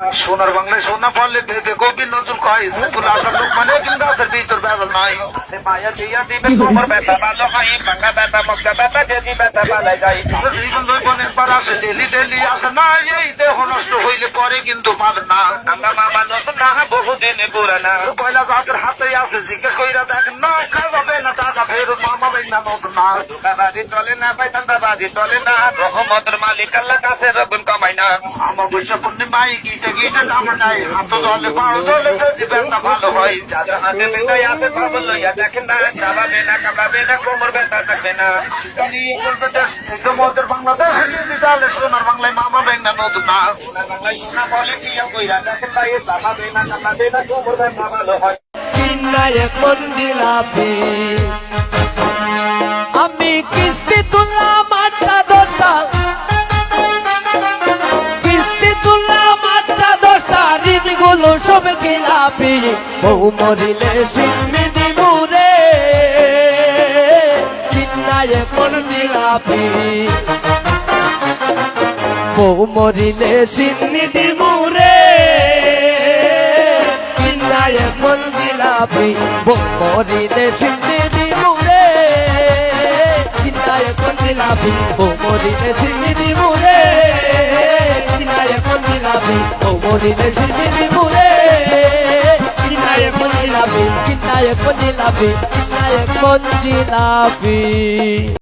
সোনার বাংলায় সোনা ফলে ভেবে কবি নজরুল কয় ফুল আসার লোক মানে কিন্তু গাছের ভিতর বেদল নাই মায়া দিয়া দিবে তোমার ব্যথা ভালো হয় ভাঙা ব্যথা মক্কা ব্যথা যদি ব্যথা পালাই যায় জীবন বনের পর আসে ডেলি ডেলি আসে না এই দেহ নষ্ট হইলে পরে কিন্তু পাবে না আমরা মামা নতুন না বহুদিনে পুরানা পয়লা জাতের হাতে আছে জিজ্ঞেস কইরা দেখেন না খাওয়াবে না টাকা ফেরত মামা বেগ না নতুন না দাদাদি চলে না ভাই দাদাদি চলে না রহমতের মালিক আল্লাহ কাছে রবেন কামাই না আমার বৈশা পূর্ণিমায় গীতে গীতে নাম নাই হাত জলে পাড় জলে জীবন না ভালো হয় যাদের হাতে বেটাই আছে খবর লইয়া দেখেন না চাবাবে না কাবাবে না কোমর ব্যথা থাকবে না মদের বাংলাদেশ ডিজিটালে সোনার বাংলায় মামা বেগ না নতুন না সোনার বাংলায় সোনা বলে কি কইরা দেখেন ভাই চাবাবে না কাবাবে না কোমর ব্যথা ভালো হয় এখন দিলাপি আমি কিস্তি তুললাম আটটা দশটা কিস্তি তুললাম আটটা দশটা ঋণগুলো সব গিলাপি বউ মরিলে সিন্নি দিমুরে চিন্নায় এখন দিলাপি বউ মরিলে সিন্নি দিমুরে এখন জিলাপি বোমরিলে সিন্নি দিমুরে চিন্তায় এখন জিলাপি বোমরিলে সিন্নি দিমুরে চিন্তায় এখন জিলাপি বোমরিলে সিন্নি দিমুরে চিন্তায় এখন জিলাপি চিন্তায় এখন জিলাপি চিন্তায় এখন জিলাপি